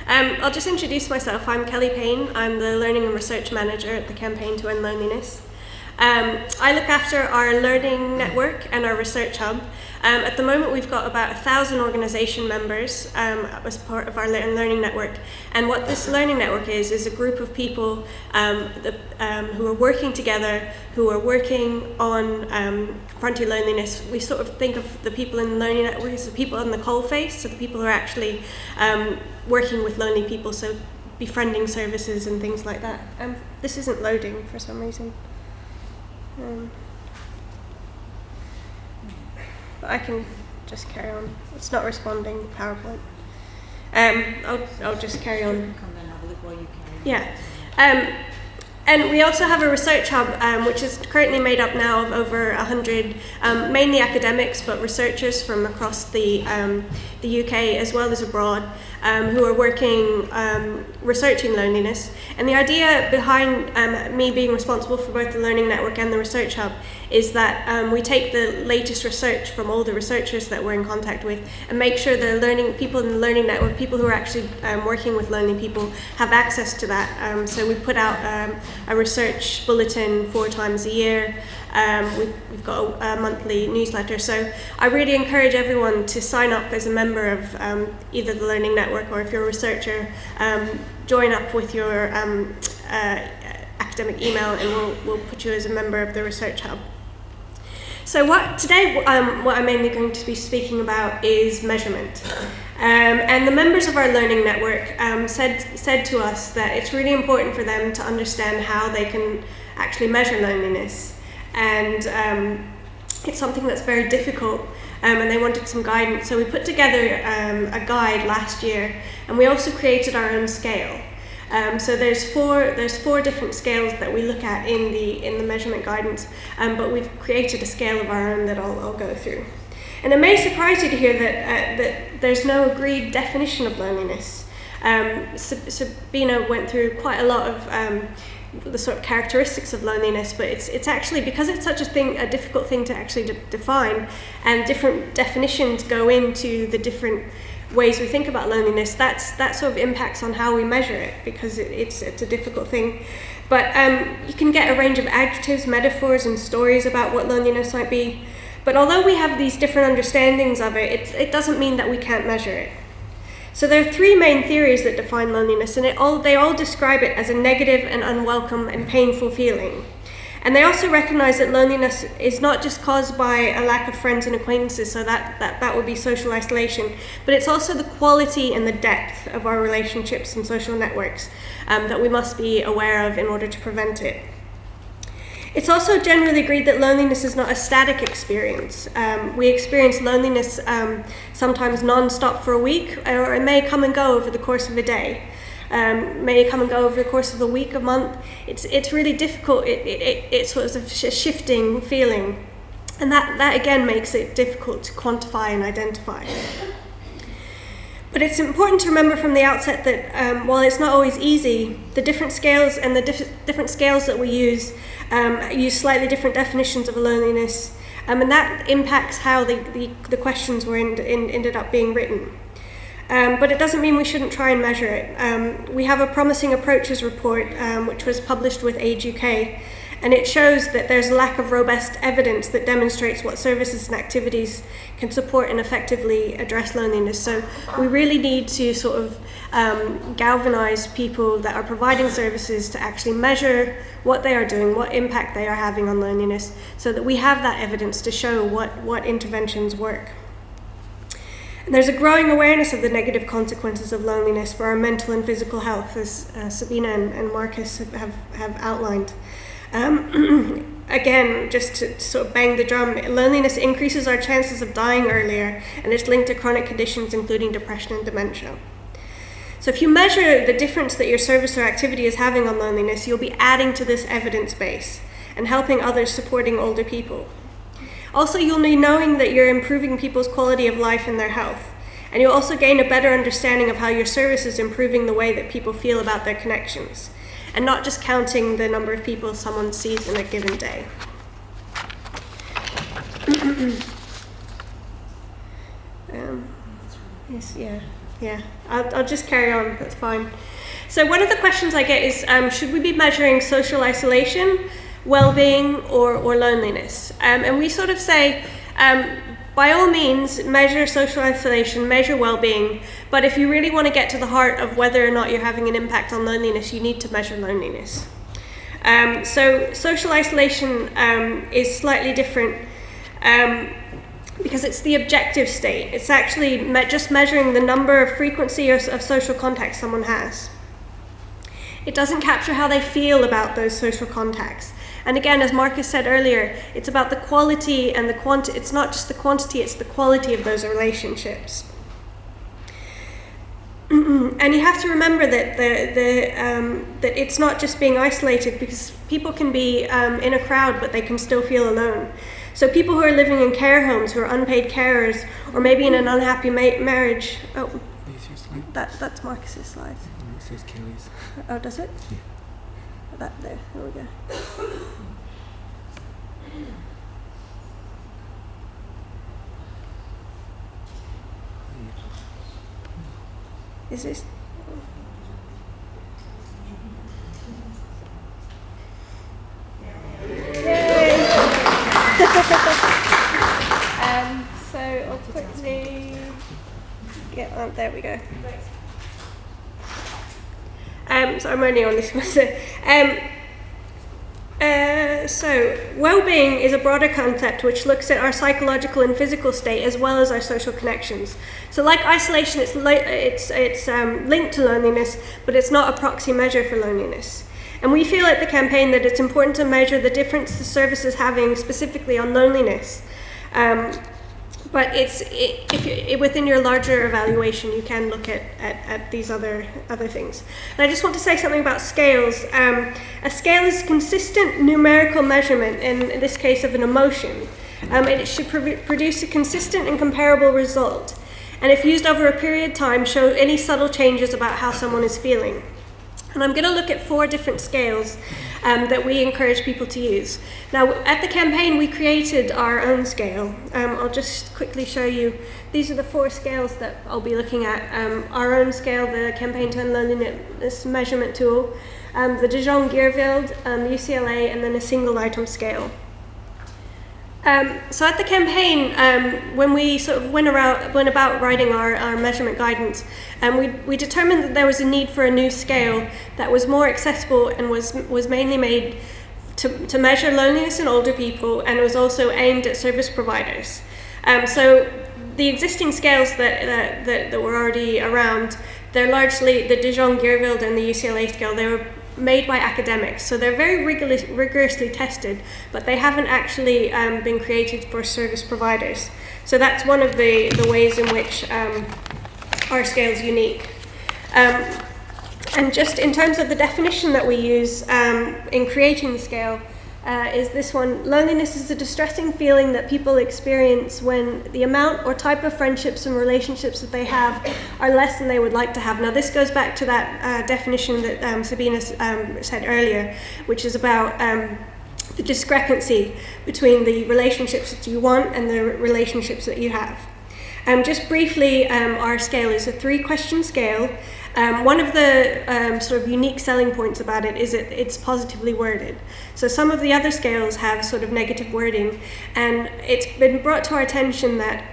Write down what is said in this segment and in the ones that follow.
I'll just introduce myself. I'm Kellie Payne. I'm the Learning and Research Manager at the Campaign to End Loneliness. I look after our learning network and our research hub. At the moment, we've got about 1,000 organisation members as part of our learning network. And what this learning network is a group of people who are working together, who are working on confronting loneliness. We sort of think of the people in the learning network as the people on the coalface, so the people who are actually working with lonely people, so befriending services and things like that. This isn't loading for some reason. But I can just carry on. It's not responding, PowerPoint. I'll just carry on. Come and have a look while you carry on. Yeah. And we also have a research hub, which is currently made up now of over 100, mainly academics, but researchers from across the UK as well as abroad, who are working researching loneliness. And the idea behind me being responsible for both the Learning Network and the Research Hub is that we take the latest research from all the researchers that we're in contact with and make sure the people in the Learning Network, people who are actually working with lonely people, have access to that. So we put out a research bulletin 4 times a year. We've got a monthly newsletter. So I really encourage everyone to sign up as a member of either the Learning Network, or if you're a researcher, join up with your academic email, and we'll put you as a member of the Research Hub. So today what I'm mainly going to be speaking about is measurement. And the members of our learning network said to us that it's really important for them to understand how they can actually measure loneliness. And it's something that's very difficult, and they wanted some guidance. So we put together a guide last year, and we also created our own scale. So there's four different scales that we look at in the measurement guidance, but we've created a scale of our own that I'll go through. And it may surprise you to hear that there's no agreed definition of loneliness. Sabina went through quite a lot of the sort of characteristics of loneliness, but it's actually, because it's such a difficult thing to actually define, and different definitions go into the different ways we think about loneliness, that sort of impacts on how we measure it, because it's a difficult thing. But you can get a range of adjectives, metaphors, and stories about what loneliness might be. But although we have these different understandings of it, it doesn't mean that we can't measure it. So there are 3 main theories that define loneliness, and they all describe it as a negative and unwelcome and painful feeling. And they also recognize that loneliness is not just caused by a lack of friends and acquaintances, so that would be social isolation, but it's also the quality and the depth of our relationships and social networks that we must be aware of in order to prevent it. It's also generally agreed that loneliness is not a static experience. We experience loneliness sometimes non-stop for a week, or it may come and go over the course of a day. May come and go over the course of a week, a month. It's really difficult. It's sort of a shifting feeling, and that again makes it difficult to quantify and identify. But it's important to remember from the outset that while it's not always easy, the different scales and the different scales that we use slightly different definitions of loneliness, and that impacts how the questions were ended up being written. But it doesn't mean we shouldn't try and measure it. We have a Promising Approaches report, which was published with Age UK, and it shows that there's a lack of robust evidence that demonstrates what services and activities can support and effectively address loneliness. So we really need to sort of galvanize people that are providing services to actually measure what they are doing, what impact they are having on loneliness, so that we have that evidence to show what interventions work. And there's a growing awareness of the negative consequences of loneliness for our mental and physical health, as Sabina and Marcus have outlined. Again, just to sort of bang the drum, loneliness increases our chances of dying earlier, and it's linked to chronic conditions including depression and dementia. So if you measure the difference that your service or activity is having on loneliness, you'll be adding to this evidence base and helping others supporting older people. Also, you'll be knowing that you're improving people's quality of life and their health, and you'll also gain a better understanding of how your service is improving the way that people feel about their connections, and not just counting the number of people someone sees in a given day. Yeah, I'll just carry on, that's fine. So one of the questions I get is, should we be measuring social isolation, well-being, or loneliness? And we sort of say, by all means, measure social isolation, measure well-being, but if you really want to get to the heart of whether or not you're having an impact on loneliness, you need to measure loneliness. So social isolation is slightly different because it's the objective state. It's actually just measuring the number of frequency of social contacts someone has. It doesn't capture how they feel about those social contacts. And again, as Marcus said earlier, it's about the quality and the quantity. It's not just the quantity, it's the quality of those relationships. And you have to remember that that it's not just being isolated, because people can be in a crowd, but they can still feel alone. So people who are living in care homes, who are unpaid carers, or maybe in an unhappy marriage. Oh, that's Marcus's slides. It says Kellie's. Oh, does it? Yeah. There we go. Is this? Yay! So I'll quickly get on. There we go. So I'm only on this one. So well-being is a broader concept which looks at our psychological and physical state as well as our social connections. So like isolation, it's linked to loneliness, but it's not a proxy measure for loneliness. And we feel at the campaign that it's important to measure the difference the service is having specifically on loneliness. But within your larger evaluation, you can look at these other things. And I just want to say something about scales. A scale is consistent numerical measurement, in this case of an emotion. It should produce a consistent and comparable result. And if used over a period of time, show any subtle changes about how someone is feeling. And I'm going to look at 4 different scales that we encourage people to use. Now, at the campaign, we created our own scale. I'll just quickly show you. These are the 4 scales that I'll be looking at. Our own scale, the Campaign to End Loneliness Measurement Tool, the Dijon-Geerveld, UCLA, and then a single item scale. So at the campaign, when we sort of went about writing our measurement guidance, we determined that there was a need for a new scale that was more accessible and was mainly made to measure loneliness in older people, and it was also aimed at service providers. So the existing scales that were already around, they're largely the Dijon-Geerveld and the UCLA scale. They were made by academics, so they're very rigorously tested, but they haven't actually been created for service providers. So that's one of the ways in which our scale is unique. And just in terms of the definition that we use in creating the scale, is this one: loneliness is a distressing feeling that people experience when the amount or type of friendships and relationships that they have are less than they would like to have. Now, this goes back to that definition that Sabina said earlier, which is about the discrepancy between the relationships that you want and the relationships that you have. Just briefly, our scale is a 3-question scale. One of the sort of unique selling points about it is that it's positively worded. So some of the other scales have sort of negative wording, and it's been brought to our attention that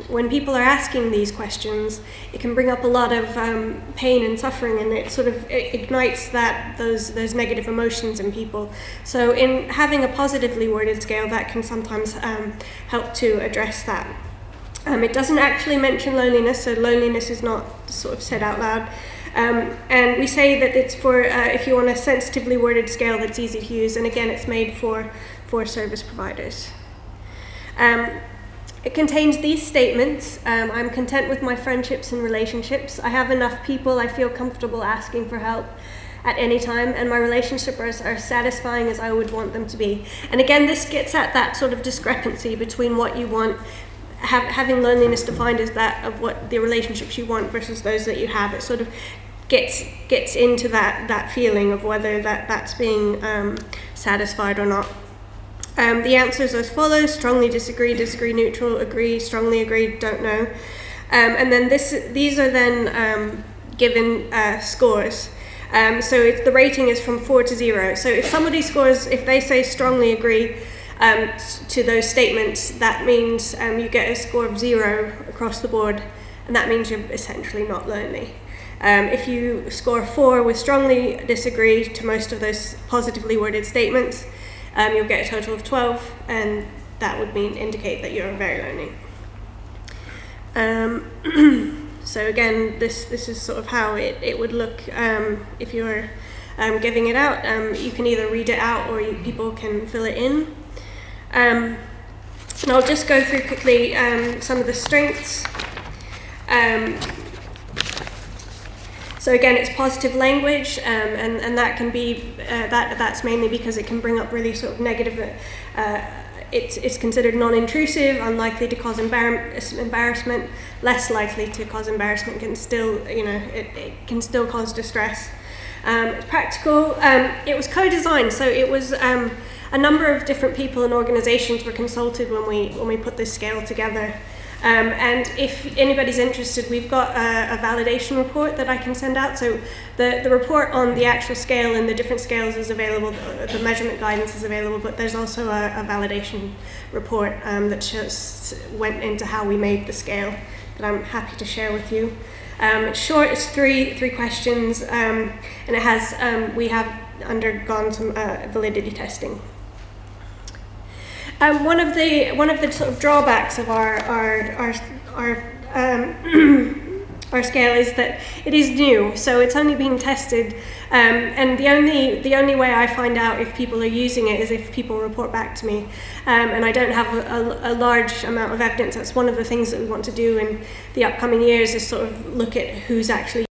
when people are asking these questions, it can bring up a lot of pain and suffering, and it sort of ignites those negative emotions in people. So in having a positively worded scale, that can sometimes help to address that. It doesn't actually mention loneliness, so loneliness is not sort of said out loud. And we say that it's for if you want a sensitively worded scale that's easy to use, and again, it's made for service providers. It contains these statements: I'm content with my friendships and relationships. I have enough people I feel comfortable asking for help at any time, and my relationships are satisfying as I would want them to be. And again, this gets at that sort of discrepancy between what you want, having loneliness defined as that of what the relationships you want versus those that you have. It sort of gets into that feeling of whether that's being satisfied or not. The answers as follows: strongly disagree, disagree neutral, agree, strongly agree, don't know. And then these are then given scores. So the rating is from 4 to 0. So if somebody scores, if they say strongly agree to those statements, that means you get a score of 0 across the board, and that means you're essentially not lonely. If you score 4 with strongly disagree to most of those positively worded statements, you'll get a total of 12, and that would indicate that you're very lonely. So again, this is sort of how it would look if you were giving it out. You can either read it out or people can fill it in. And I'll just go through quickly some of the strengths. So again, it's positive language, and that can be that's mainly because it can bring up really sort of negative. It's considered non-intrusive, unlikely to cause embarrassment, less likely to cause embarrassment. Can still, it can still cause distress. It's practical. It was co-designed, so it was a number of different people and organisations were consulted when we put this scale together. And if anybody's interested, we've got a validation report that I can send out. So the report on the actual scale and the different scales is available, the measurement guidance is available, but there's also a validation report that went into how we made the scale that I'm happy to share with you. It's short, it's three questions, and it has, we have undergone some validity testing. One of the sort of drawbacks of our scale is that it is new, so it's only being tested, and the only way I find out if people are using it is if people report back to me, and I don't have a large amount of evidence. That's one of the things that we want to do in the upcoming years, is sort of look at who's actually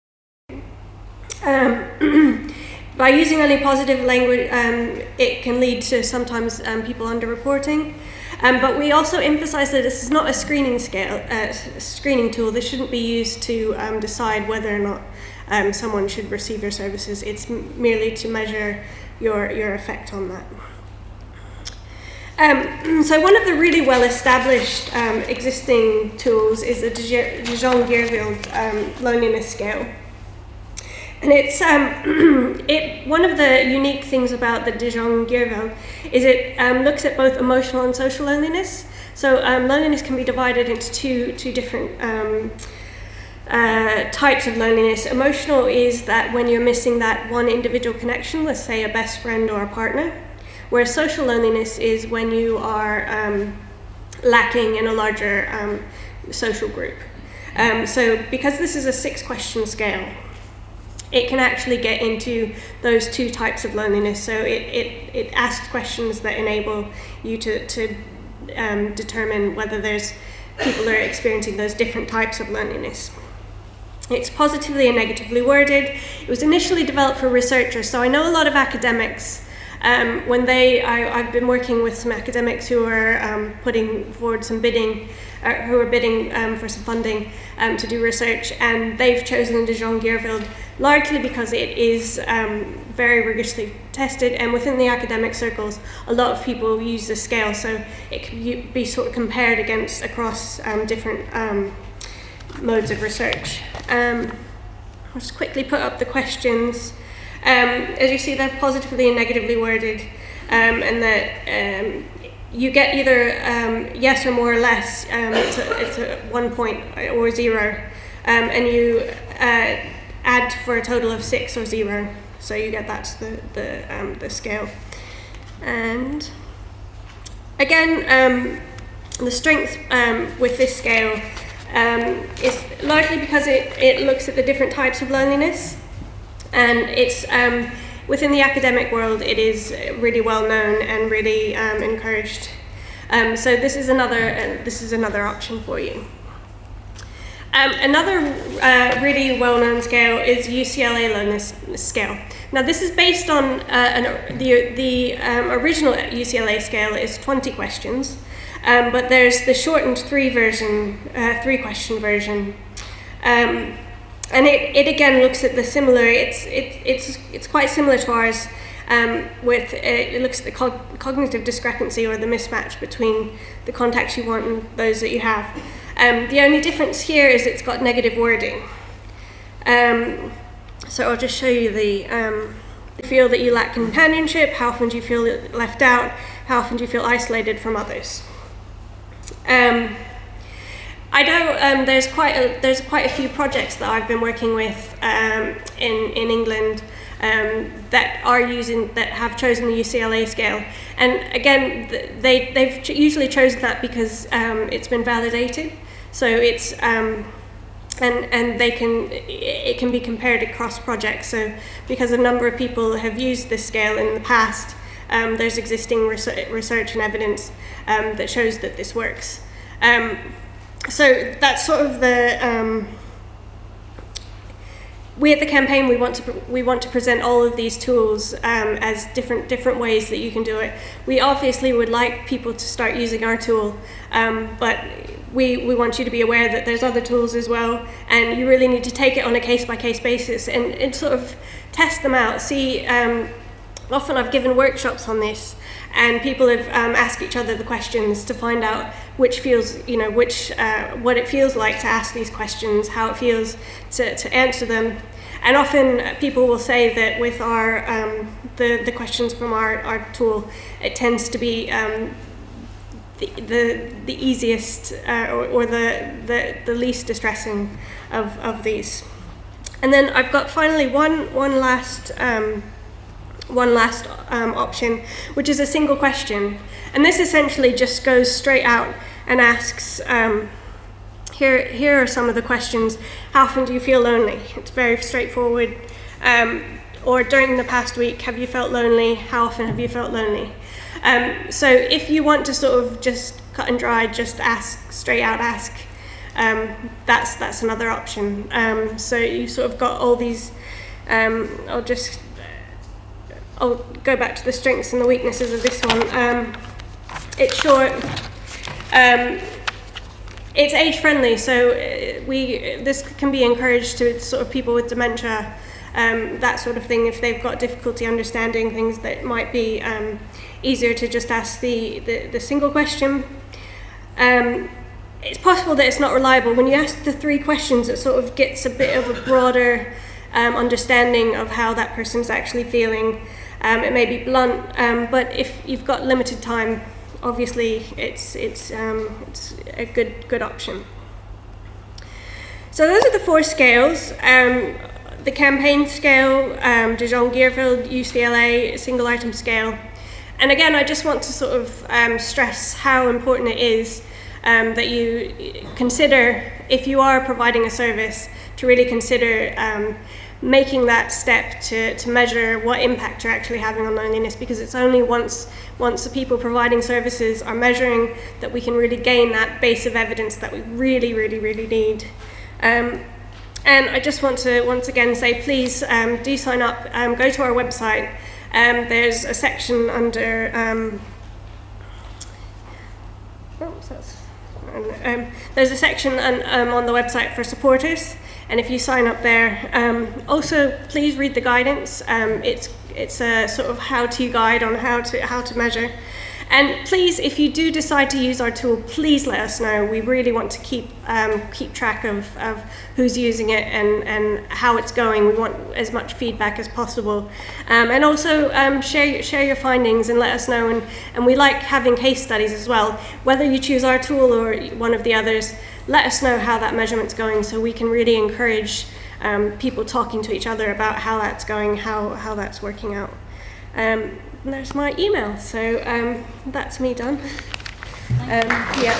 by using only positive language, it can lead to sometimes people underreporting. But we also emphasize that this is not a screening tool. This shouldn't be used to decide whether or not someone should receive your services. It's merely to measure your effect on that. So one of the really well-established existing tools is the Dijon-Guerville loneliness scale. And it's one of the unique things about the Dijon-Guerville is it looks at both emotional and social loneliness. So loneliness can be divided into two different types of loneliness. Emotional is that when you're missing that one individual connection, let's say a best friend or a partner, whereas social loneliness is when you are lacking in a larger social group. So because this is a 6-question scale, it can actually get into those two types of loneliness. So it asks questions that enable you to determine whether there's people that are experiencing those different types of loneliness. It's positively and negatively worded. It was initially developed for researchers. So I know a lot of academics, I've been working with some academics who are putting forward some bidding, who are bidding for some funding to do research, and they've chosen Dijon-Guerville largely because it is very rigorously tested, and within the academic circles, a lot of people use this scale, so it can be sort of compared across different modes of research. I'll just quickly put up the questions. As you see, they're positively and negatively worded, and that you get either yes or more or less. It's a 1 point or 0, and you add for a total of 6 or 0. So you get that's the scale. And again, the strength with this scale is largely because it looks at the different types of loneliness. And it's within the academic world, it is really well known and really encouraged. So this is another option for you. Another really well-known scale is UCLA loneliness scale. Now this is based on the original UCLA scale is 20 questions, but there's the shortened 3-question version. And it again looks at the similar. It's quite similar to ours. With it looks at the cognitive discrepancy or the mismatch between the contacts you want and those that you have. The only difference here is it's got negative wording. So I'll just show you the feel that you lack companionship, how often do you feel left out, how often do you feel isolated from others. I know there's quite a few projects that I've been working with in England that have chosen the UCLA scale, and again they've usually chosen that because it's been validated, so it's and it can be compared across projects. So because a number of people have used this scale in the past, there's existing research and evidence that shows that this works. So that's sort of the we at the campaign, we want to present all of these tools as different ways that you can do it. We obviously would like people to start using our tool, but we want you to be aware that there's other tools as well, and you really need to take it on a case-by-case basis and sort of test them out. See, often I've given workshops on this, and people have asked each other the questions to find out which feels, what it feels like to ask these questions, how it feels to answer them. And often people will say that with our the questions from our tool, it tends to be the easiest or the least distressing of these. And then I've got finally one last option, which is a single question, and this essentially just goes straight out and asks, here are some of the questions. How often do you feel lonely? It's very straightforward. Or during the past week, have you felt lonely? How often have you felt lonely? So if you want to sort of just cut and dry, just ask, straight out ask, that's another option. So you sort of got all these, I'll go back to the strengths and the weaknesses of this one. It's short. It's age friendly, so this can be encouraged to sort of people with dementia, that sort of thing. If they've got difficulty understanding things, that might be easier to just ask the single question. It's possible that it's not reliable. When you ask the 3 questions, it sort of gets a bit of a broader understanding of how that person's actually feeling. It may be blunt, but if you've got limited time, obviously it's a good option. So those are the 4 scales. The campaign scale, De Jong-Gierveld, UCLA, single item scale. And again, I just want to sort of stress how important it is that you consider, if you are providing a service, to really consider making that step to measure what impact you're actually having on loneliness, because it's only once the people providing services are measuring that we can really gain that base of evidence that we really need. And I just want to once again say, please do sign up, go to our website. There's a section under there's a section on the website for supporters, and if you sign up there, also please read the guidance. It's a sort of how-to guide on how to measure. And please, if you do decide to use our tool, please let us know. We really want to keep track of who's using it and how it's going. We want as much feedback as possible. And also share your findings and let us know. And we like having case studies as well. Whether you choose our tool or one of the others, let us know how that measurement's going, so we can really encourage people talking to each other about how that's going, how that's working out. And there's my email, so that's me done. Yeah.